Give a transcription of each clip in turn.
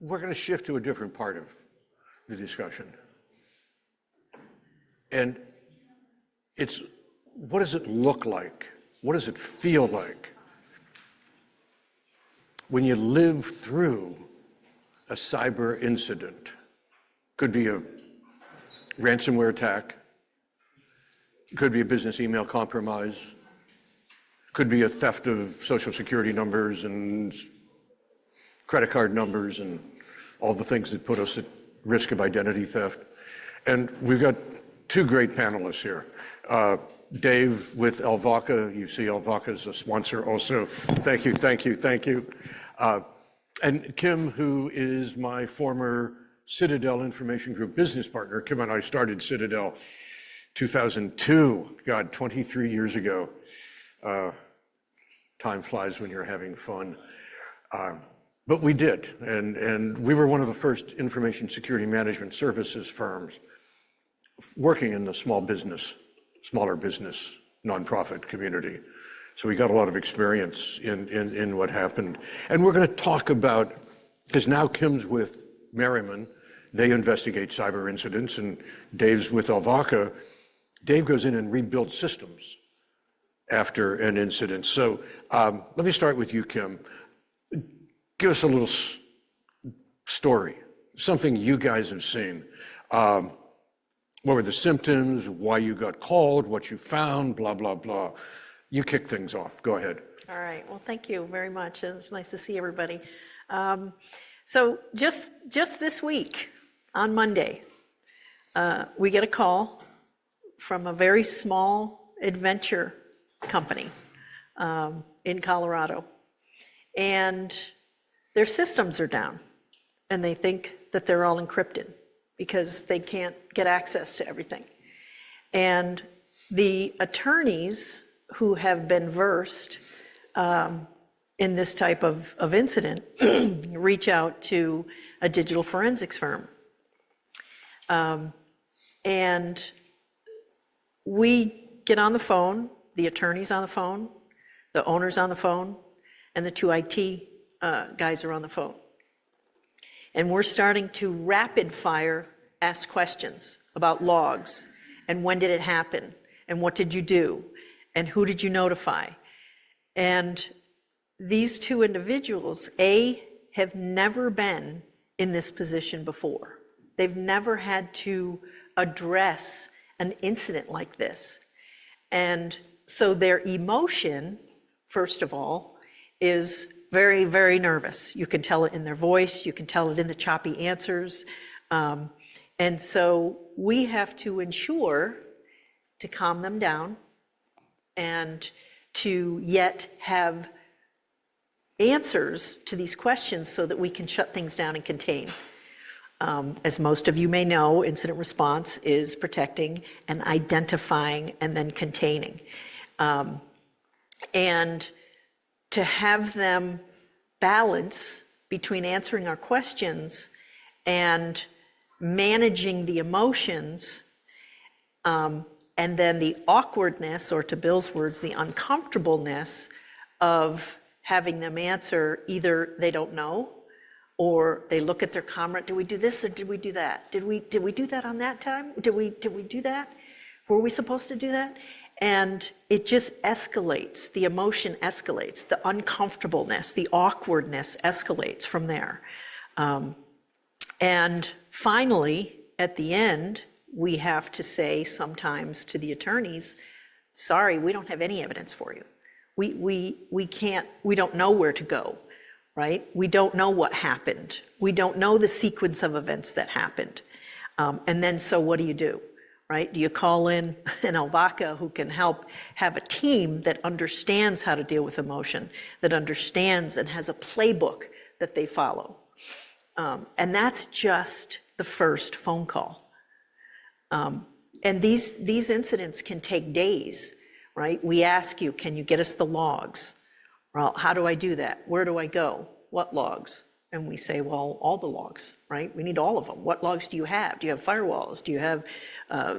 we're going to shift to a different part of the discussion. And it's, what does it look like? What does it feel like when you live through a cyber incident? Could be a ransomware attack, could be a business email compromise, could be a theft of social security numbers and credit card numbers and all the things that put us at risk of identity theft. And we've got two great panelists here. Dave with Alvaca. You see Alvaca is a sponsor also. Thank you, thank you, thank you. And Kim, who is my former Citadel Information Group business partner. Kim and I started Citadel 2002, God, 23 years ago. Time flies when you're having fun. But we did, and we were one of the first information security management services firms working in the smaller business, nonprofit community. So we got a lot of experience in what happened. And we're going to talk about, because now Kim's with Merriman, they investigate cyber incidents, and Dave's with Alvaca. Dave goes in and rebuilds systems after an incident. So let me start with you, Kim. Give us a little story, something you guys have seen. What were the symptoms, why you got called, what you found, blah, blah, blah. You kick things off. Go ahead. All right. Well, thank you very much. It's nice to see everybody. So just this week, on Monday, we get a call from a very small adventure company in Colorado. And their systems are down. And they think that they're all encrypted because they can't get access to everything. And the attorneys who have been versed in this type of incident reach out to a digital forensics firm. And we get on the phone, the attorney's on the phone, the owner's on the phone, and the two IT guys are on the phone. And we're starting to rapid fire ask questions about logs, and when did it happen, and what did you do, and who did you notify? And these two individuals, have never been in this position before. They've never had to address an incident like this. And so their emotion, first of all, is very, very nervous. You can tell it in their voice, you can tell it in the choppy answers. And so we have to ensure to calm them down and to yet have answers to these questions so that we can shut things down and contain. As most of you may know, incident response is protecting and identifying and then containing. And to have them balance between answering our questions and managing the emotions, and then the awkwardness, or to Bill's words, the uncomfortableness of having them answer either they don't know, or they look at their comrade, did we do this or did we do that? Did we do that on that time? Did we do that? Were we supposed to do that? And it just escalates, the emotion escalates, the uncomfortableness, the awkwardness escalates from there. And finally, at the end, we have to say sometimes to the attorneys, sorry, we don't have any evidence for you. We can't, we don't know where to go, right? We don't know what happened. We don't know the sequence of events that happened. And then, so what do? Right? Do you call in an Alvaca who can help have a team that understands how to deal with emotion, that understands and has a playbook that they follow? And that's just the first phone call. And these incidents can take days, right? We ask you, can you get us the logs? Well, how do I do that? Where do I go? What logs? And we say, well, all the logs, right? We need all of them. What logs do you have? Do you have firewalls? Do you have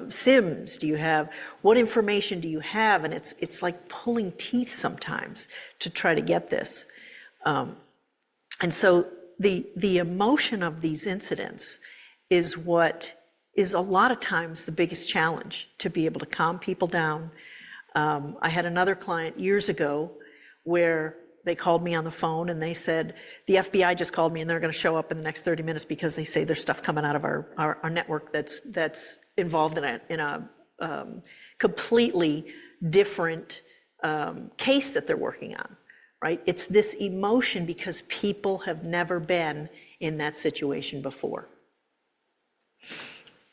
SIMs? Do you have, what information do you have? And it's like pulling teeth sometimes to try to get this. And so the emotion of these incidents is what is a lot of times the biggest challenge, to be able to calm people down. I had another client years ago where they called me on the phone and they said, the FBI just called me and they're going to show up in the next 30 minutes because they say there's stuff coming out of our network that's involved in a completely different case that they're working on, right? It's this emotion because people have never been in that situation before.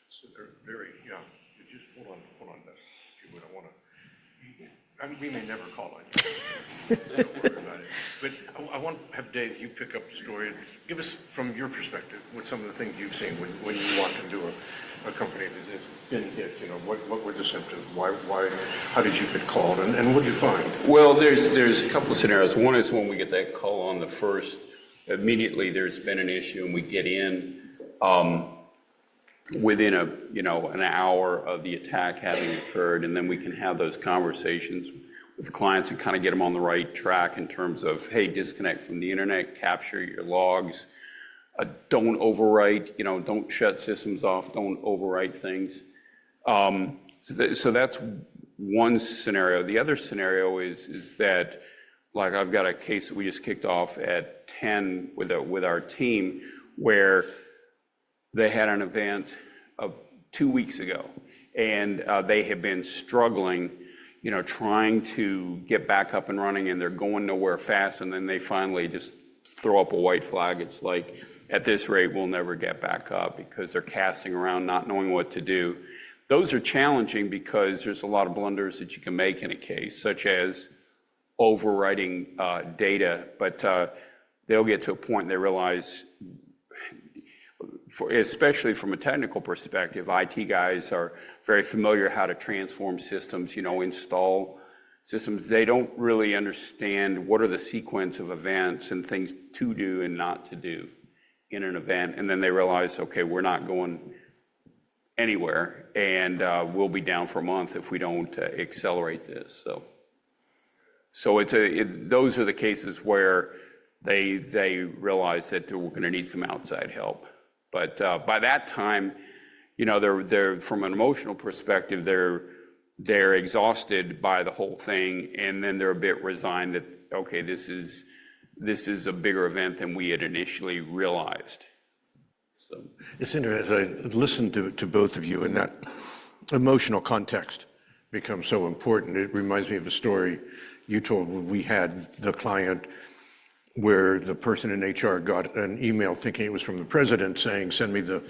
So they're very, yeah, you just hold on this, if you would, I mean, we may never call on you. Don't worry about it. But I want to have Dave, you pick up the story and give us, from your perspective, what some of the things you've seen when you walk into a company that's been hit. You know, what were the symptoms? Why? How did you get called? And what did you find? Well, there's a couple of scenarios. One is when we get that call on the first, immediately there's been an issue and we get in within an hour of the attack having occurred, and then we can have those conversations with the clients and kind of get them on the right track in terms of, hey, disconnect from the internet, capture your logs, don't overwrite, don't shut systems off, don't overwrite things. So that's one scenario. The other scenario is that, like, I've got a case that we just kicked off at 10 with our team where they had an event 2 weeks ago, and they have been struggling, trying to get back up and running, and they're going nowhere fast, and then they finally just throw up a white flag. It's like, at this rate, we'll never get back up, because they're casting around, not knowing what to do. Those are challenging because there's a lot of blunders that you can make in a case, such as overwriting data, but they'll get to a point and they realize, especially from a technical perspective, IT guys are very familiar how to transform systems, install systems. They don't really understand what are the sequence of events and things to do and not to do in an event. And then they realize, okay, we're not going anywhere, and we'll be down for a month if we don't accelerate this. So those are the cases where they realize that we're going to need some outside help. But by that time, they're from an emotional perspective, they're exhausted by the whole thing, and then they're a bit resigned that, okay, this is a bigger event than we had initially realized. So It's interesting, as I listened to both of you, and that emotional context becomes so important. It reminds me of a story you told when we had the client where the person in HR got an email thinking it was from the president saying, send me the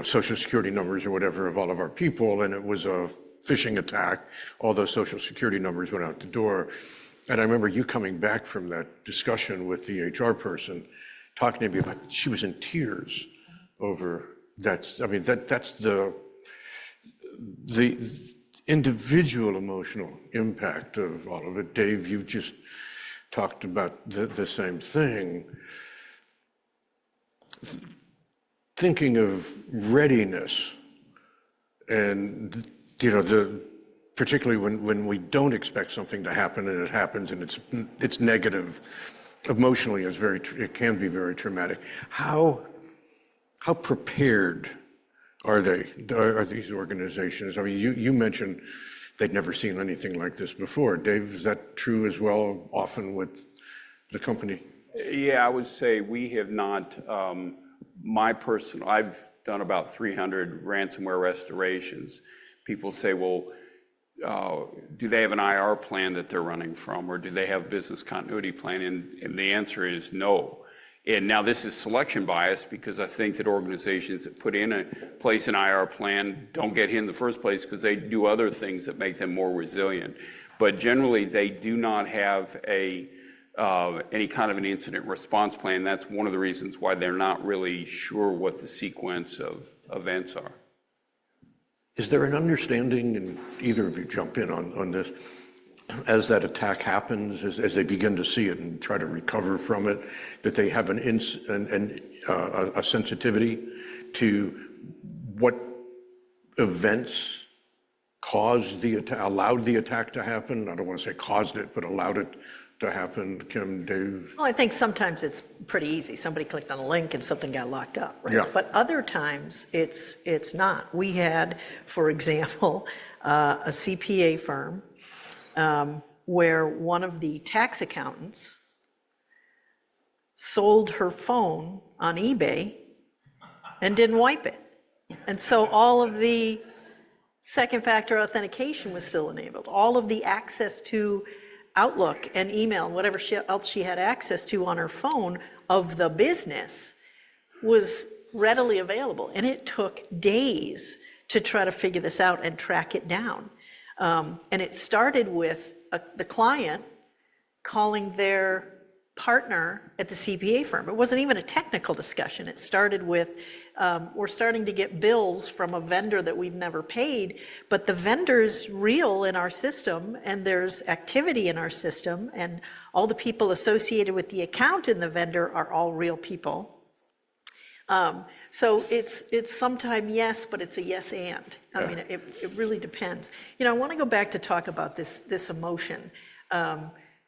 social security numbers or whatever of all of our people, and it was a phishing attack. All those social security numbers went out the door. And I remember you coming back from that discussion with the HR person, talking to me about, she was in tears over that's the individual emotional impact of all of it. Dave, you just talked about the same thing. Thinking of readiness and, particularly when we don't expect something to happen and it happens and it's negative, emotionally it can be very traumatic. How prepared are these organizations? I mean, you mentioned they'd never seen anything like this before. Dave, is that true as well, often with the company? Yeah, I would say we have not. I've done about 300 ransomware restorations. People say, well, do they have an IR plan that they're running from, or do they have a business continuity plan? And the answer is no. And now this is selection bias, because I think that organizations that put in place an IR plan don't get hit in the first place because they do other things that make them more resilient. But generally, they do not have any kind of an incident response plan. That's one of the reasons why they're not really sure what the sequence of events are. Is there an understanding, and either of you jump in on this, as that attack happens, as they begin to see it and try to recover from it, that they have a sensitivity to what events caused allowed the attack to happen? I don't want to say caused it, but allowed it to happen, Kim, Dave? Well, I think sometimes it's pretty easy. Somebody clicked on a link and something got locked up, right? Yeah. But other times it's not. We had, for example, a CPA firm where one of the tax accountants sold her phone on eBay and didn't wipe it. And so all of the second factor authentication was still enabled. All of the access to Outlook and email and whatever else she had access to on her phone of the business was readily available. And it took days to try to figure this out and track it down. And it started with the client calling their partner at the CPA firm. It wasn't even a technical discussion. It started with, we're starting to get bills from a vendor that we've never paid, but the vendor's real in our system, and there's activity in our system, and all the people associated with the account in the vendor are all real people. So it's sometime yes, but it's a yes and. I mean, it really depends. You know, I want to go back to talk about this emotion,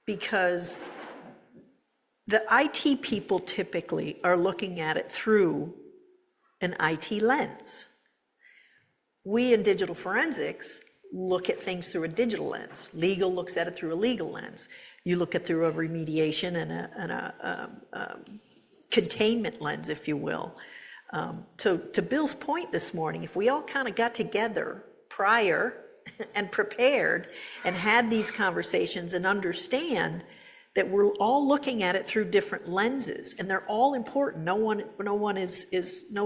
because the IT people typically are looking at it through an IT lens. We in digital forensics look at things through a digital lens. Legal looks at it through a legal lens. You look at it through a remediation and a containment lens, if you will. To Bill's point this morning, if we all kind of got together prior and prepared and had these conversations and understand that we're all looking at it through different lenses, and they're all important. No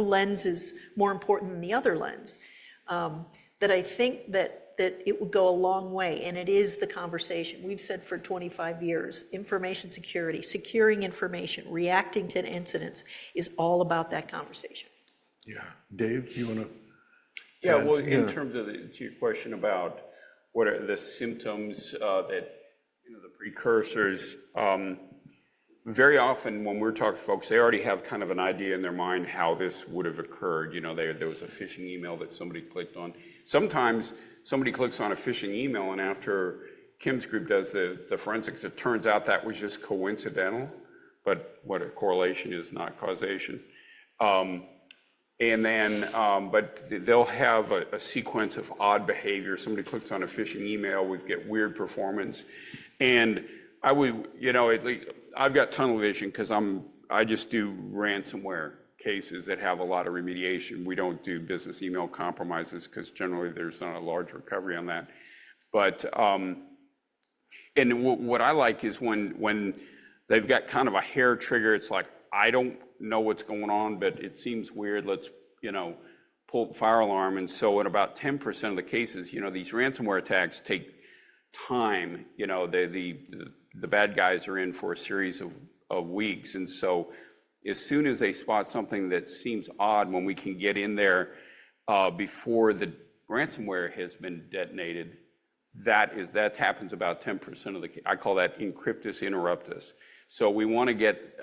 lens is more important than the other lens. That I think that it would go a long way, and it is the conversation. We've said for 25 years, information security, securing information, reacting to incidents is all about that conversation. Yeah, Dave, you want to? Yeah, well, in terms of to your question about what are the symptoms that, the precursors, very often when we're talking to folks, they already have kind of an idea in their mind how this would have occurred. There was a phishing email that somebody clicked on. Sometimes somebody clicks on a phishing email, and after Kim's group does the forensics, it turns out that was just coincidental, but what a correlation is not causation. And then, but they'll have a sequence of odd behavior. Somebody clicks on a phishing email, we get weird performance. And I would, at least I've got tunnel vision because I just do ransomware cases that have a lot of remediation. We don't do business email compromises because generally there's not a large recovery on that. But, and what I like is when they've got kind of a hair trigger, it's like, I don't know what's going on, but it seems weird. Let's, pull the fire alarm. And so in about 10% of the cases, these ransomware attacks take time. The bad guys are in for a series of weeks. And so as soon as they spot something that seems odd, when we can get in there before the ransomware has been detonated, that happens about 10% of the case. I call that encryptus interruptus. So we want to get,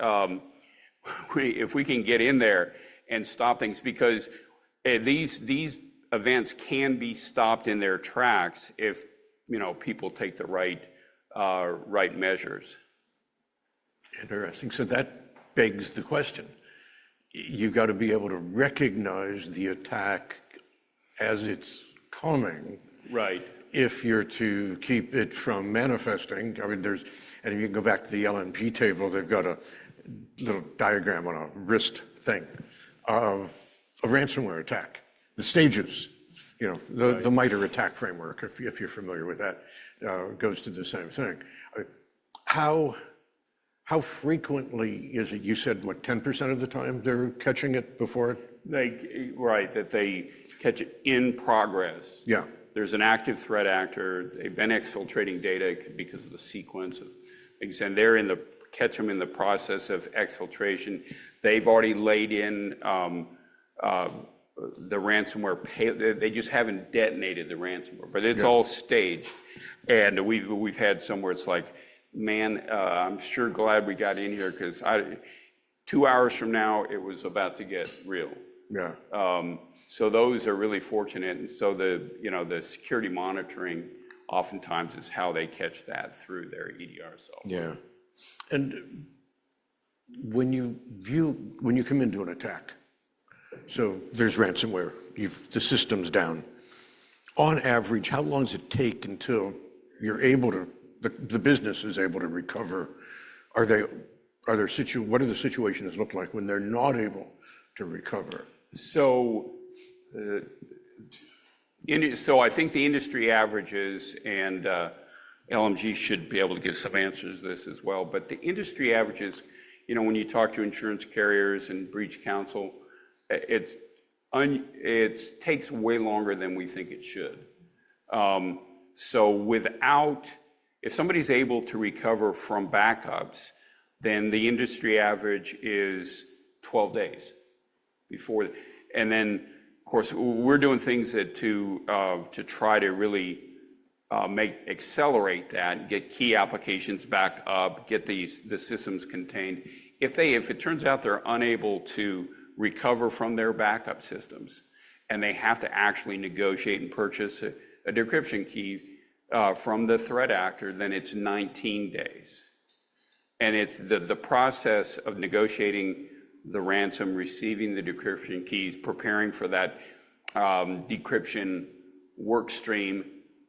if we can get in there and stop things, because these events can be stopped in their tracks if people take the right measures. Interesting. So that begs the question. You got to be able to recognize the attack as it's coming. Right. If you're to keep it from manifesting. I mean, and if you can go back to the LNP table, they've got a little diagram on a wrist thing of a ransomware attack, the stages, the MITRE attack framework, if you're familiar with that, goes to the same thing. How frequently is it? You said, what, 10% of the time they're catching it before it? That they catch it in progress. Yeah. There's an active threat actor. They've been exfiltrating data because of the sequence of things, and they're catch them in the process of exfiltration. They've already laid in the ransomware they just haven't detonated the ransomware, but it's all staged. And we've had some where it's like, man, I'm sure glad we got in here, because 2 hours from now it was about to get real. Yeah. So those are really fortunate, and so the security monitoring oftentimes is how they catch that through their EDR software. Yeah. And when you come into an attack, so there's ransomware, the system's down. On average, how long does it take until you're able to, the business is able to recover? What do the situations look like when they're not able to recover? So, so I think the industry averages, and LMG should be able to give some answers to this as well, but the industry averages, when you talk to insurance carriers and breach counsel, it takes way longer than we think it should. So if somebody's able to recover from backups, then the industry average is 12 days before. And then, of course, we're doing things to try to really accelerate that, get key applications back up, get the systems contained. If it turns out they're unable to recover from their backup systems, and they have to actually negotiate and purchase a decryption key from the threat actor, then it's 19 days. And it's the process of negotiating the ransom, receiving the decryption keys, preparing for that decryption work stream,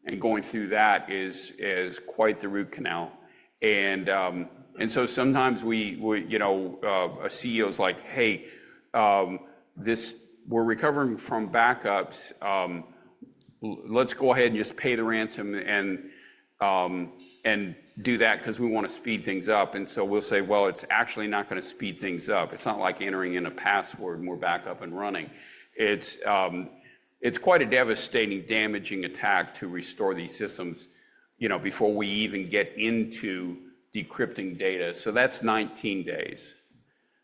and going through that is quite the root canal. And so sometimes a CEO's like, hey, we're recovering from backups. Let's go ahead and just pay the ransom and do that because we want to speed things up. And so we'll say, well, it's actually not going to speed things up. It's not like entering in a password and we're back up and running. It's quite a devastating, damaging attack to restore these systems, before we even get into decrypting data. So that's 19 days.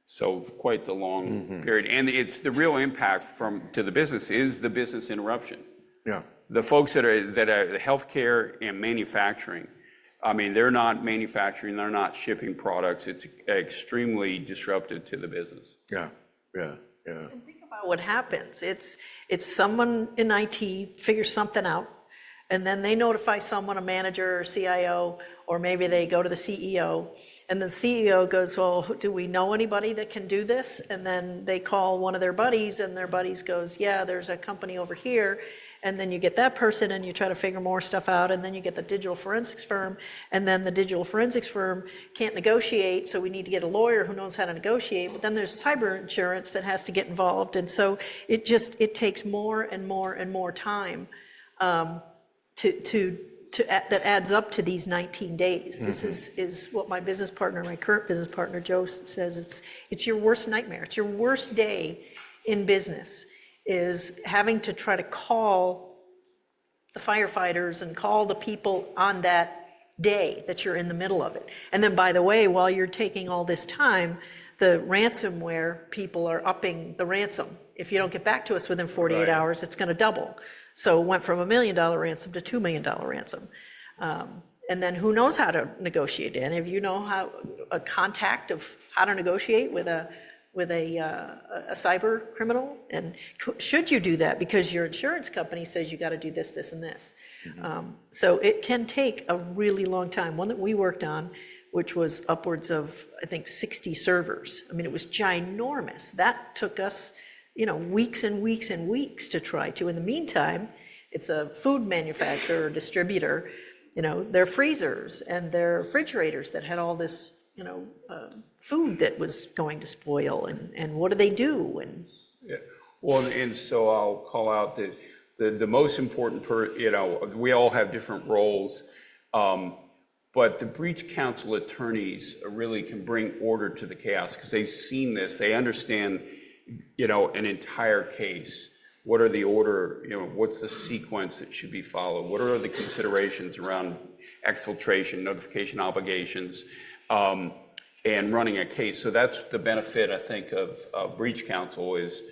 So quite the long period. And it's the real impact to the business is the business interruption. Yeah. The folks that are the healthcare and manufacturing, they're not manufacturing, they're not shipping products. It's extremely disruptive to the business. Yeah. Yeah. Yeah. And think about what happens. It's someone in IT figures something out, and then they notify someone, a manager or CIO, or maybe they go to the CEO, and the CEO goes, well, do we know anybody that can do this? And then they call one of their buddies, and their buddies goes, yeah, there's a company over here. And then you get that person and you try to figure more stuff out, and then you get the digital forensics firm, and then the digital forensics firm can't negotiate, so we need to get a lawyer who knows how to negotiate, but then there's cyber insurance that has to get involved, and so it takes more and more and more time that adds up to these 19 days. This is what my current business partner, Joe, says, it's your worst nightmare. It's your worst day in business, is having to try to call the firefighters and call the people on that day that you're in the middle of it. And then, by the way, while you're taking all this time, the ransomware people are upping the ransom. If you don't get back to us within 48 hours, it's going to double. So it went from $1 million ransom to $2 million ransom. And then who knows how to negotiate? And if you know how a contact of how to negotiate with a cyber criminal, and should you do that because your insurance company says you got to do this, this, and this. So it can take a really long time. One that we worked on, which was upwards of, I think, 60 servers. It was ginormous. That took us, weeks and weeks and weeks to try to. In the meantime, it's a food manufacturer or distributor, their freezers and their refrigerators that had all this food that was going to spoil, and what do they do? And yeah, well, and so I'll call out that the most important we all have different roles, but the breach counsel attorneys really can bring order to the chaos because they've seen this, they understand, an entire case. What are the order? What's the sequence that should be followed? What are the considerations around exfiltration, notification obligations? And running a case. So that's the benefit, I think, of breach counsel is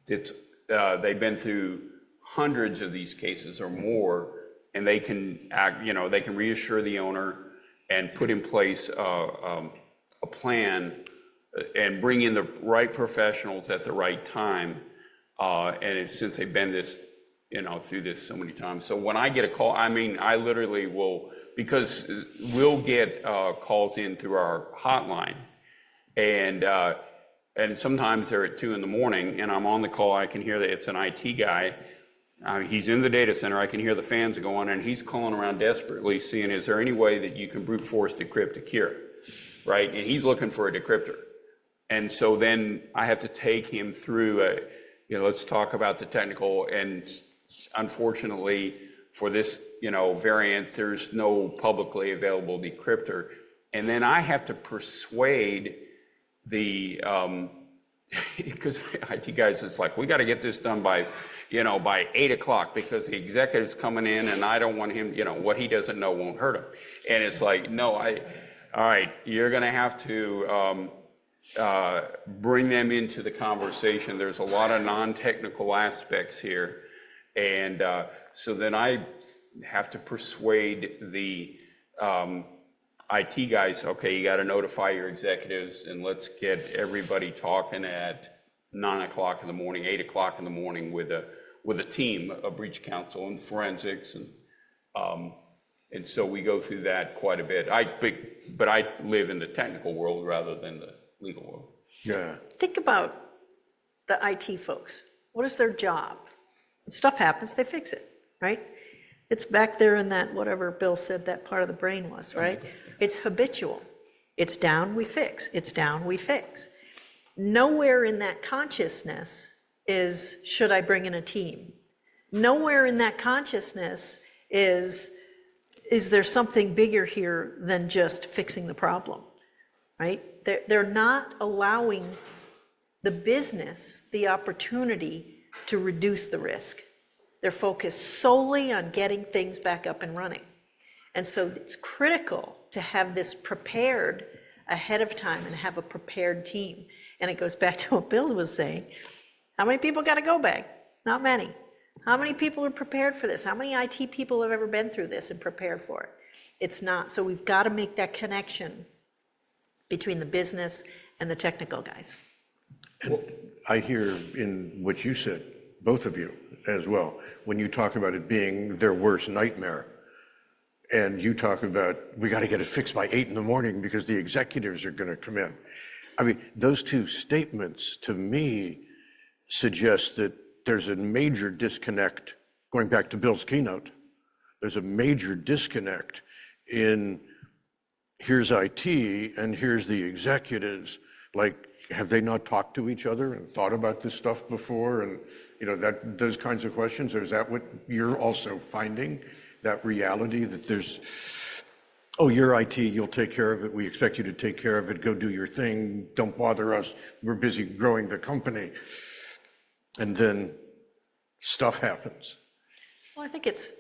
they've been through hundreds of these cases or more, and they can act, they can reassure the owner and put in place a plan and bring in the right professionals at the right time. And since they've been through this so many times. So when I get a call, I mean, I literally will, because we'll get calls in through our hotline, and sometimes they're at 2 a.m, and I'm on the call. I can hear that it's an IT guy. He's in the data center. I can hear the fans going, and he's calling around desperately, seeing is there any way that you can brute force decrypt a cure, right? And he's looking for a decryptor. And so then I have to take him through let's talk about the technical. And unfortunately for this, variant, there's no publicly available decryptor. And then I have to persuade the, because IT guys, it's like, we got to get this done by 8 o'clock because the executive's coming in and I don't want him, what he doesn't know won't hurt him. And it's like, no, all right, you're going to have to bring them into the conversation. There's a lot of non-technical aspects here. And so then I have to persuade the IT guys, okay, you got to notify your executives and let's get everybody talking at 9 o'clock in the morning, 8 o'clock in the morning with a team, a breach counsel and forensics. And so we go through that quite a bit. But I live in the technical world rather than the legal world. Yeah. Think about the IT folks. What is their job? When stuff happens, they fix it, right? It's back there in that, whatever Bill said that part of the brain was, right? It's habitual. It's down, we fix. It's down, we fix. Nowhere in that consciousness is, should I bring in a team? Nowhere in that consciousness is there something bigger here than just fixing the problem, right? They're not allowing the business the opportunity to reduce the risk. They're focused solely on getting things back up and running. And so it's critical to have this prepared ahead of time and have a prepared team. And it goes back to what Bill was saying. How many people got a go bag? Not many. How many people are prepared for this? How many IT people have ever been through this and prepared for it? It's not. So we've got to make that connection between the business and the technical guys. And I hear in what you said, both of you as well, when you talk about it being their worst nightmare, and you talk about, we got to get it fixed by 8 a.m. because the executives are going to come in. I mean, those two statements to me suggest that there's a major disconnect, going back to Bill's keynote, there's a major disconnect in here's IT and here's the executives. Like, have they not talked to each other and thought about this stuff before? And, those kinds of questions, or is that what you're also finding? That reality that there's, oh, you're IT, you'll take care of it. We expect you to take care of it. Go do your thing. Don't bother us. We're busy growing the company. And then stuff happens. Well, I think it's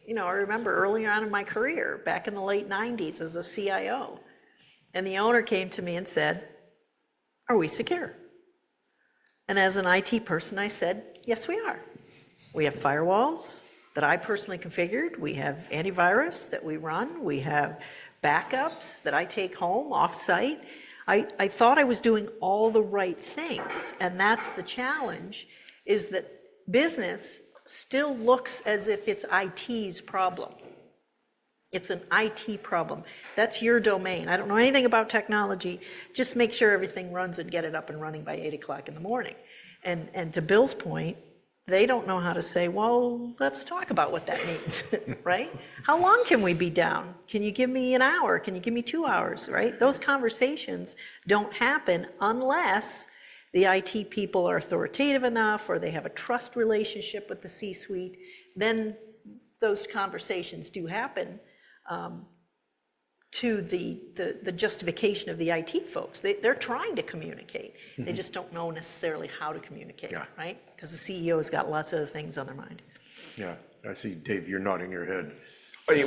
I remember early on in my career, back in the late 90s as a CIO, and the owner came to me and said, are we secure? And as an IT person, I said, yes, we are. We have firewalls that I personally configured. We have antivirus that we run. We have backups that I take home off-site. I thought I was doing all the right things. And that's the challenge, is that business still looks as if it's IT's problem. It's an IT problem. That's your domain. I don't know anything about technology. Just make sure everything runs and get it up and running by 8 o'clock in the morning. And to Bill's point, they don't know how to say, well, let's talk about what that means, right? How long can we be down? Can you give me an hour? Can you give me 2 hours, right? Those conversations don't happen unless the IT people are authoritative enough or they have a trust relationship with the C-suite. Then those conversations do happen to the justification of the IT folks. They're trying to communicate. They just don't know necessarily how to communicate, right? Because the CEO's got lots of other things on their mind. Yeah, I see, Dave, you're nodding your head.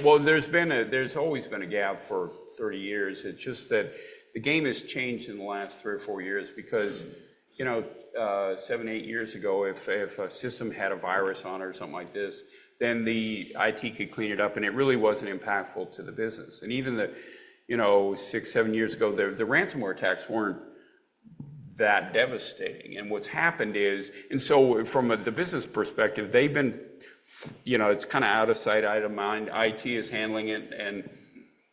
Well, there's always been a gap for 30 years. It's just that the game has changed in the last 3 or 4 years because, 7, 8 years ago, if a system had a virus on it or something like this, then the IT could clean it up, and it really wasn't impactful to the business. And even 6, 7 years ago, the ransomware attacks weren't that devastating. And what's happened is, and so from the business perspective, they've been, it's kind of out of sight, out of mind. IT is handling it, and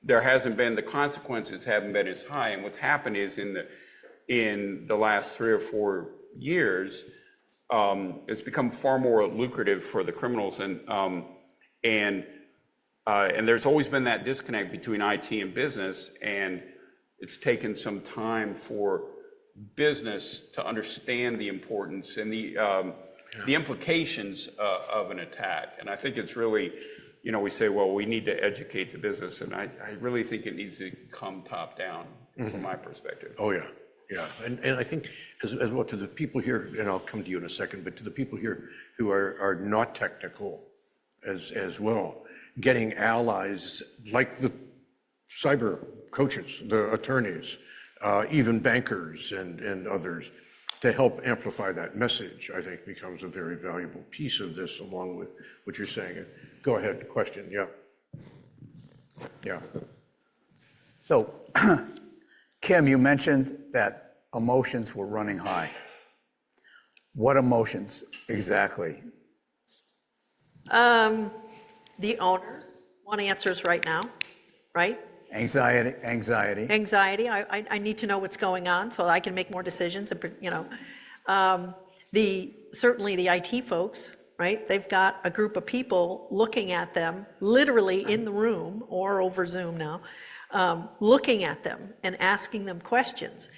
there hasn't been, the consequences haven't been as high. And what's happened is in the last 3 or 4 years, it's become far more lucrative for the criminals, and there's always been that disconnect between IT and business, and it's taken some time for business to understand the importance and the implications of an attack. And I think it's really, we say, well, we need to educate the business, and I really think it needs to come top down from my perspective. Oh, yeah. Yeah, and I think as well to the people here, and I'll come to you in a second, but to the people here who are not technical as well, getting allies like the cyber coaches, the attorneys, even bankers and others, to help amplify that message, I think becomes a very valuable piece of this, along with what you're saying. Go ahead, question, yeah. Yeah. So, Kim, you mentioned that emotions were running high. What emotions exactly? The owners want answers right now, right? Anxiety. Anxiety. I need to know what's going on so I can make more decisions. Certainly the IT folks, right? They've got a group of people looking at them, literally in the room or over Zoom now, looking at them and asking them questions.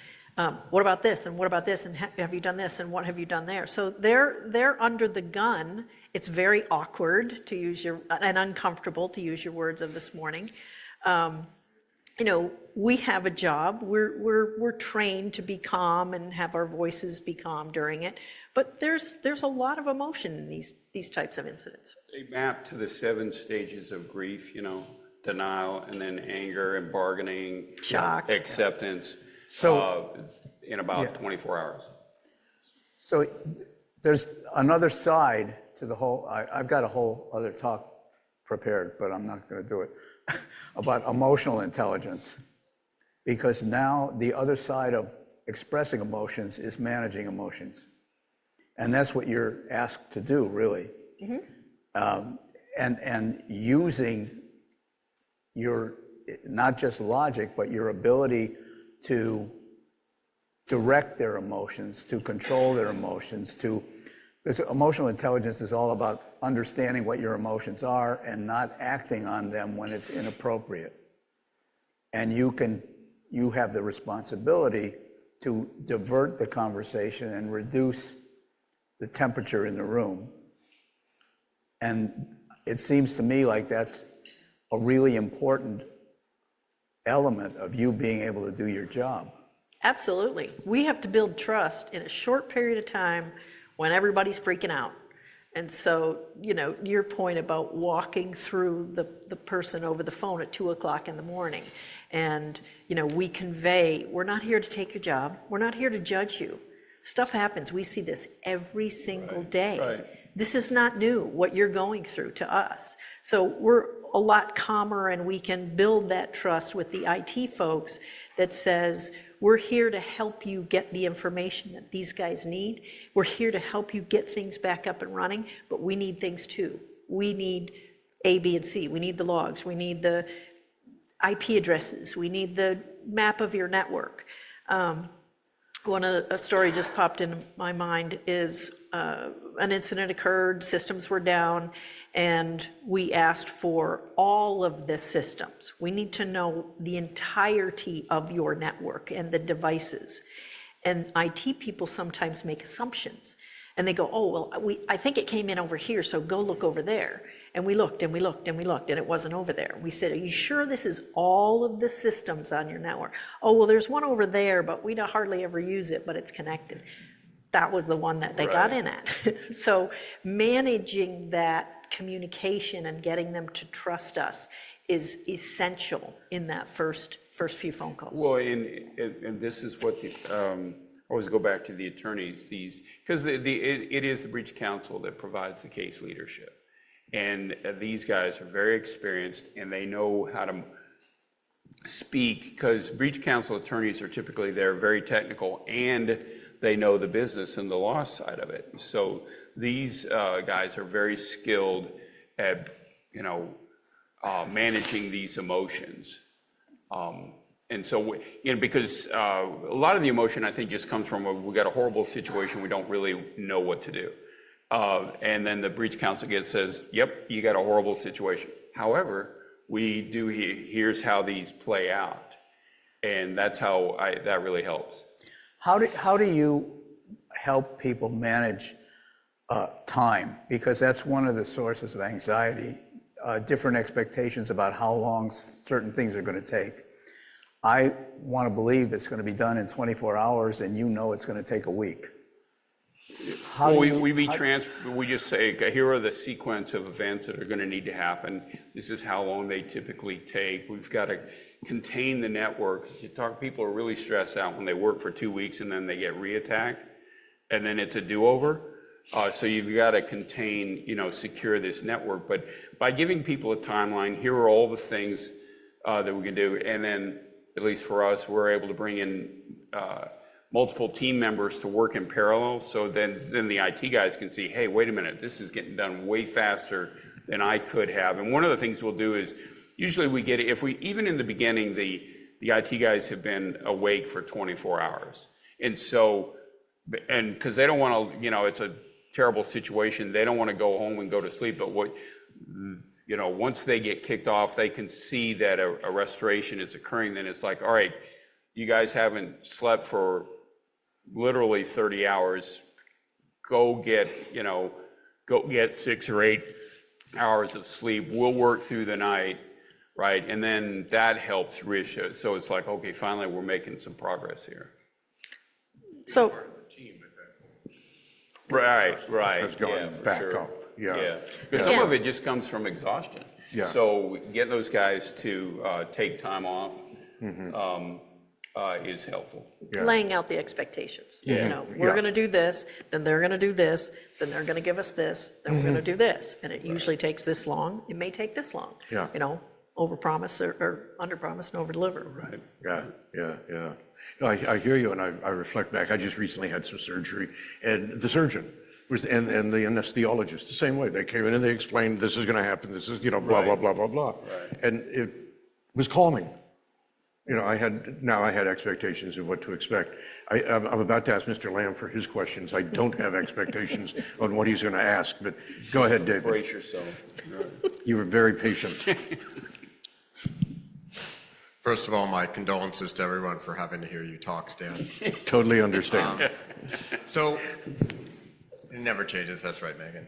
What about this? And what about this? And have you done this? And what have you done there? So they're under the gun. It's very awkward to use and uncomfortable to use your words of this morning. We have a job. We're trained to be calm and have our voices be calm during it. But there's a lot of emotion in these types of incidents. They map to the 7 stages of grief, denial, and then anger and bargaining, shock, acceptance, in about 24 hours. So there's another side to the whole, I've got a whole other talk prepared, but I'm not going to do it, about emotional intelligence. Because now the other side of expressing emotions is managing emotions. And that's what you're asked to do, really. Mm-hmm. And using your, not just logic, but your ability to direct their emotions, to control their emotions, because emotional intelligence is all about understanding what your emotions are and not acting on them when it's inappropriate. And you have the responsibility to divert the conversation and reduce the temperature in the room. And it seems to me like that's a really important element of you being able to do your job. Absolutely. We have to build trust in a short period of time when everybody's freaking out. And so, your point about walking through the person over the phone at 2:00 in the morning, and, we convey, we're not here to take your job. We're not here to judge you. Stuff happens. We see this every single day. Right. This is not new, what you're going through to us. So we're a lot calmer, and we can build that trust with the IT folks that says, we're here to help you get the information that these guys need. We're here to help you get things back up and running, but we need things too. We need A, B, and C. We need the logs. We need the IP addresses. We need the map of your network. A story just popped into my mind is an incident occurred, systems were down, and we asked for all of the systems. We need to know the entirety of your network and the devices. And IT people sometimes make assumptions. And they go, oh, well, I think it came in over here, so go look over there. And we looked and we looked and we looked, and it wasn't over there. We said, are you sure this is all of the systems on your network? Oh, well, there's one over there, but we don't hardly ever use it, but it's connected. That was the one that they got in at. So managing that communication and getting them to trust us is essential in that first few phone calls. Well, and this is what I always go back to the attorneys, because it is the breach counsel that provides the case leadership. And these guys are very experienced, and they know how to speak, because breach counsel attorneys are typically, they're very technical, and they know the business and the loss side of it. So these guys are very skilled at, managing these emotions. And so, because a lot of the emotion, I think, just comes from we got a horrible situation, we don't really know what to do. And then the breach counsel says, yep, you got a horrible situation. However, here's how these play out. And that's how that really helps. How do you help people manage time? Because that's one of the sources of anxiety, different expectations about how long certain things are going to take. I want to believe it's going to be done in 24 hours, and it's going to take a week. We just say, here are the sequence of events that are going to need to happen. This is how long they typically take. We've got to contain the network. People are really stressed out when they work for 2 weeks and then they get re-attacked, and then it's a do-over. So you've got to contain, secure this network. But by giving people a timeline, here are all the things that we can do. And then, at least for us, we're able to bring in multiple team members to work in parallel. So then the IT guys can see, hey, wait a minute, this is getting done way faster than I could have. And one of the things we'll do is, usually we get, even in the beginning, the IT guys have been awake for 24 hours. And so, because they don't want to, it's a terrible situation, they don't want to go home and go to sleep. But once they get kicked off, they can see that a restoration is occurring. Then it's like, all right, you guys haven't slept for literally 30 hours. Go get 6 or 8 hours of sleep. We'll work through the night, right? And then that helps reassure. So it's like, okay, finally we're making some progress here. So, right. Has gone back up. Yeah. Because some of it just comes from exhaustion. Yeah. So getting those guys to take time off is helpful. Yeah. laying out the expectations. Yeah. We're going to do this, then they're going to do this, then they're going to give us this, then we're going to do this. And it usually takes this long. It may take this long. Yeah. Overpromise or underpromise and overdeliver. Right. Yeah. No, I hear you, and I reflect back. I just recently had some surgery, and the surgeon and the anesthesiologist, the same way. They came in and they explained, this is going to happen, this is, blah, blah, blah, blah, blah. Right. And it was calming. I had expectations of what to expect. I'm about to ask Mr. Lamb for his questions. I don't have expectations on what he's going to ask, but go ahead, David. Brace yourself. Right. You were very patient. First of all, my condolences to everyone for having to hear you talk, Stan. Totally understand. So, it never changes, that's right, Megan.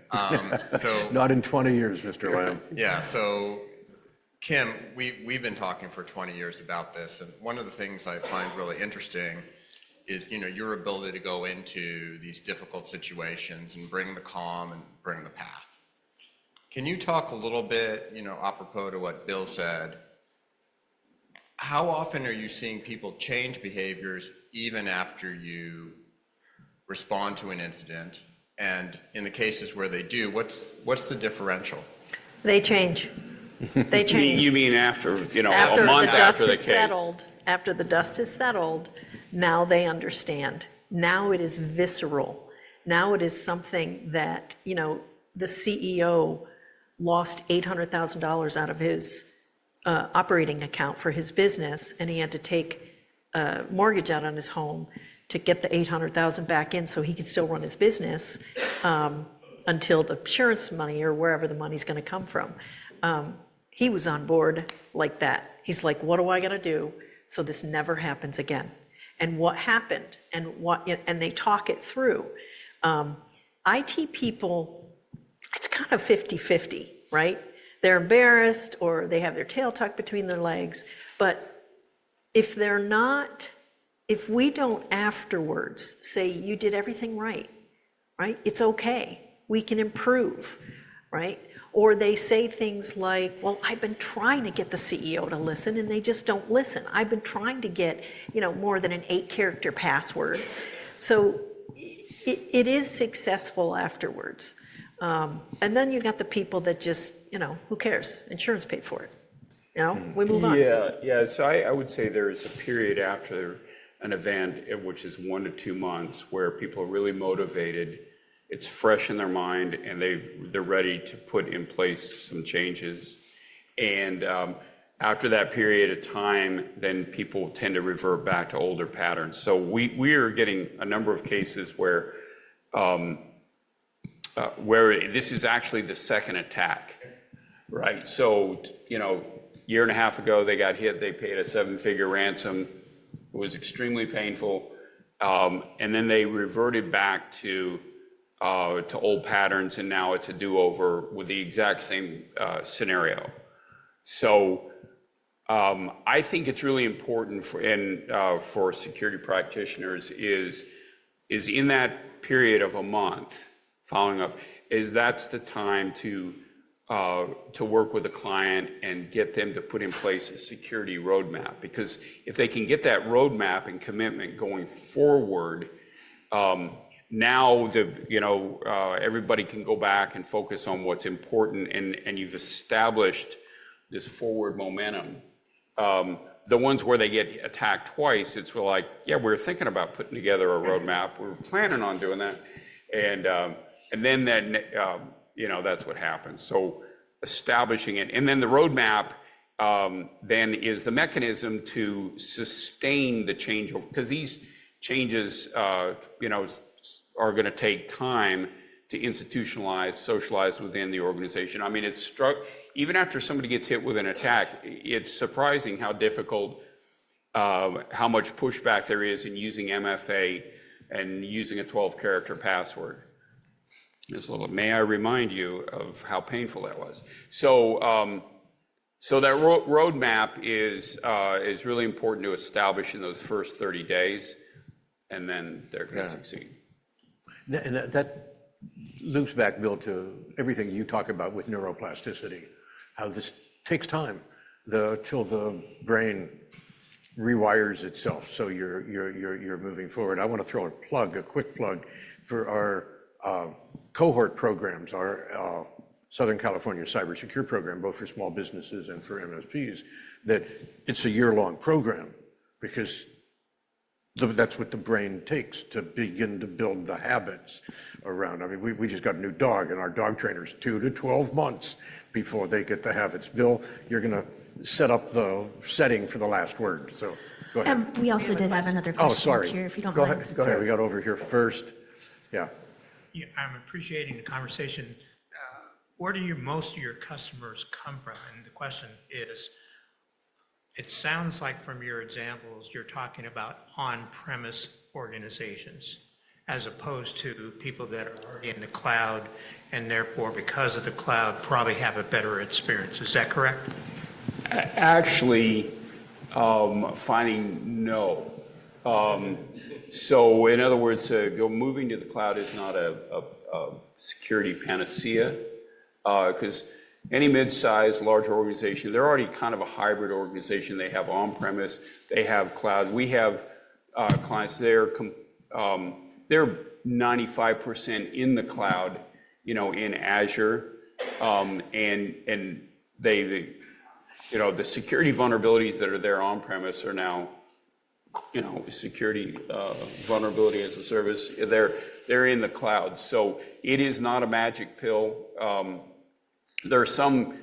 Not in 20 years, Mr. Lamb. Yeah, so Kim, we've been talking for 20 years about this, and one of the things I find really interesting is, your ability to go into these difficult situations and bring the calm and bring the path. Can you talk a little bit, apropos to what Bill said, how often are you seeing people change behaviors even after you respond to an incident? And in the cases where they do, what's the differential? They change. They change. You mean after, a After month the dust after the is case? settled, after the dust is settled, now they understand. Now it is visceral. Now it is something that, the CEO lost $800,000 out of his operating account for his business, and he had to take a mortgage out on his home to get the $800,000 back in so he could still run his business until the insurance money or wherever the money's going to come from. He was on board like that. He's like, what do I got to do so this never happens again? And what happened? And they talk it through. IT people, it's kind of 50-50, right? They're embarrassed or they have their tail tucked between their legs. But if we don't afterwards say, you did everything right? It's okay. We can improve, right? Or they say things like, well, I've been trying to get the CEO to listen and they just don't listen. I've been trying to get, more than an 8-character password. So it is successful afterwards. And then you got the people that just, who cares? Insurance paid for it. We move on. Yeah. So I would say there is a period after an event, which is 1 to 2 months, where people are really motivated, it's fresh in their mind, and they're ready to put in place some changes. And after that period of time, then people tend to revert back to older patterns. So we are getting a number of cases where this is actually the second attack, right? So, year and a half ago, they got hit, they paid a 7-figure ransom. It was extremely painful. And then they reverted back to old patterns, and now it's a do-over with the exact same scenario. So I think it's really important for security practitioners is in that period of a month following up, that's the time to work with a client and get them to put in place a security roadmap. Because if they can get that roadmap and commitment going forward, now everybody can go back and focus on what's important, and you've established this forward momentum. The ones where they get attacked twice, it's like, yeah, we're thinking about putting together a roadmap. We're planning on doing that, and then that's what happens. So establishing it, and then the roadmap then is the mechanism to sustain the change, because these changes, are going to take time to institutionalize, socialize within the organization. I mean, even after somebody gets hit with an attack, it's surprising how difficult, how much pushback there is in using MFA and using a 12-character password. May I remind you of how painful that was. So that roadmap is really important to establish in those first 30 days, and then they're going to succeed. And that loops back, Bill, to everything you talk about with neuroplasticity, how this takes time till the brain rewires itself. So you're moving forward. I want to throw a quick plug for our cohort programs, our Southern California Cybersecurity program, both for small businesses and for MSPs, that it's a year-long program, because that's what the brain takes to begin to build the habits around. I mean, we just got a new dog, and our dog trainers 2 to 12 months before they get the habits. Bill, you're going to set up the setting for the last word, so go ahead. We also did have another question. Oh, sorry. Here, if you don't Go mind. ahead. Go ahead. We got over here first. Yeah. Yeah, I'm appreciating the conversation. Where do most of your customers come from? And the question is, it sounds like from your examples, you're talking about on-premise organizations, as opposed to people that are already in the cloud, and therefore, because of the cloud, probably have a better experience. Is that correct? Actually, finding no. So in other words, moving to the cloud is not a security panacea, because any mid-sized, larger organization, they're already kind of a hybrid organization. They have on-premise, they have cloud. We have clients, they're 95% in the cloud, in Azure, and they the security vulnerabilities that are there on-premise are now, security vulnerability as a service. They're in the cloud. So it is not a magic pill. There are some,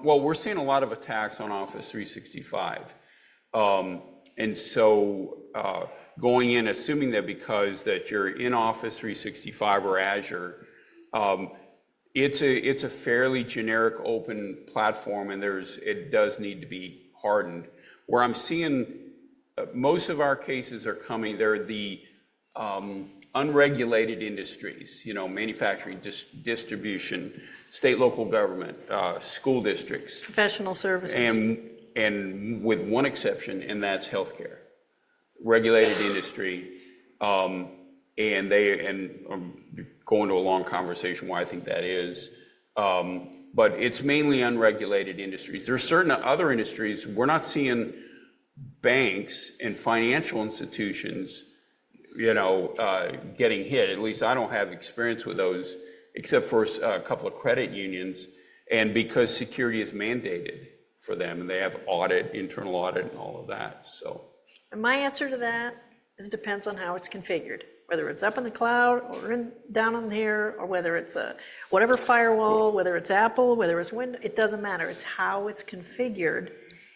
well, we're seeing a lot of attacks on Office 365. And so going in, assuming that because that you're in Office 365 or Azure, it's a fairly generic open platform, and it does need to be hardened. Where I'm seeing most of our cases are coming, they're the unregulated industries, manufacturing, distribution, state, local government, school districts. Professional services. And with one exception, and that's healthcare. Regulated industry, and I'm going to a long conversation why I think that is. But it's mainly unregulated industries. There's certain other industries, we're not seeing banks and financial institutions, getting hit. At least I don't have experience with those, except for a couple of credit unions, and because security is mandated for them, and they have audit, internal audit, and all of that, so. And my answer to that is it depends on how it's configured, whether it's up in the cloud or down in here, or whether it's a, whatever firewall, whether it's Apple, whether it's Windows, it doesn't matter. It's how it's configured.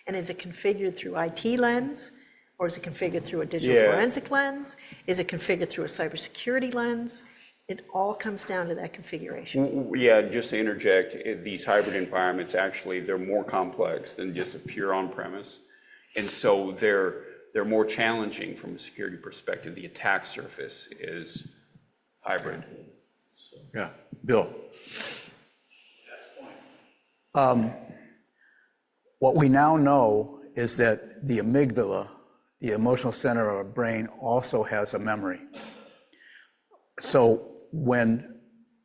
And is it configured through IT lens? Or is it configured through a digital Yeah. forensic lens? Is it configured through a cybersecurity lens? It all comes down to that configuration. Yeah, just to interject, these hybrid environments, actually, they're more complex than just a pure on-premise. And so they're more challenging from a security perspective. The attack surface is hybrid. Yeah, Bill? What we now know is that the amygdala, the emotional center of our brain, also has a memory. So when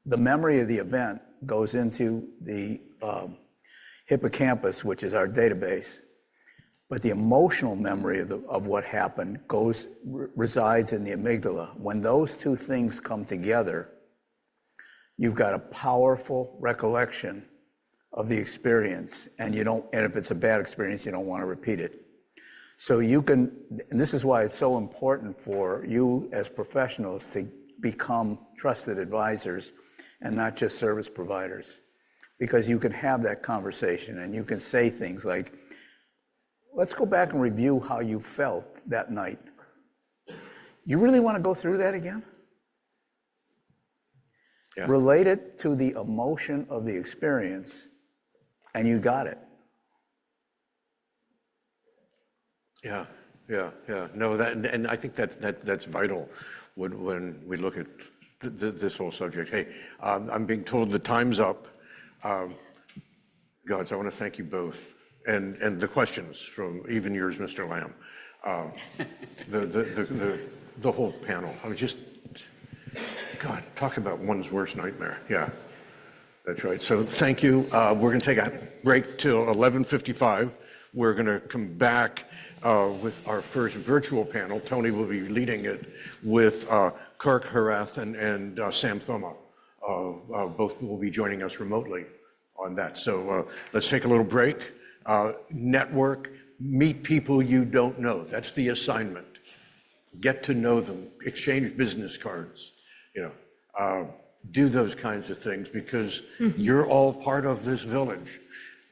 the memory of the event goes into the hippocampus, which is our database, but the emotional memory of what happened resides in the amygdala. When those two things come together, you've got a powerful recollection of the experience, and if it's a bad experience, you don't want to repeat it. So you can, and this is why it's so important for you as professionals to become trusted advisors and not just service providers, because you can have that conversation and you can say things like, let's go back and review how you felt that night. You really want to go through that again? Yeah. Relate it to the emotion of the experience, and you got it. Yeah. No, and I think that's vital when we look at this whole subject. Hey, I'm being told the time's up. Gods, I want to thank you both, and the questions from even yours, Mr. Lamb, the whole panel. I was just, God, talk about one's worst nightmare. Yeah, that's right. So thank you. We're going to take a break till 11:55. We're going to come back with our first virtual panel. Tony will be leading it with Kirk Harath and Sam Thoma. Both will be joining us remotely on that. So let's take a little break. Network, meet people you don't know. That's the assignment. Get to know them, exchange business cards, do those kinds of things, because you're all part of this village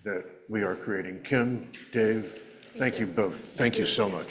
that we are creating. Kim, Dave, thank you both. Thank you so much.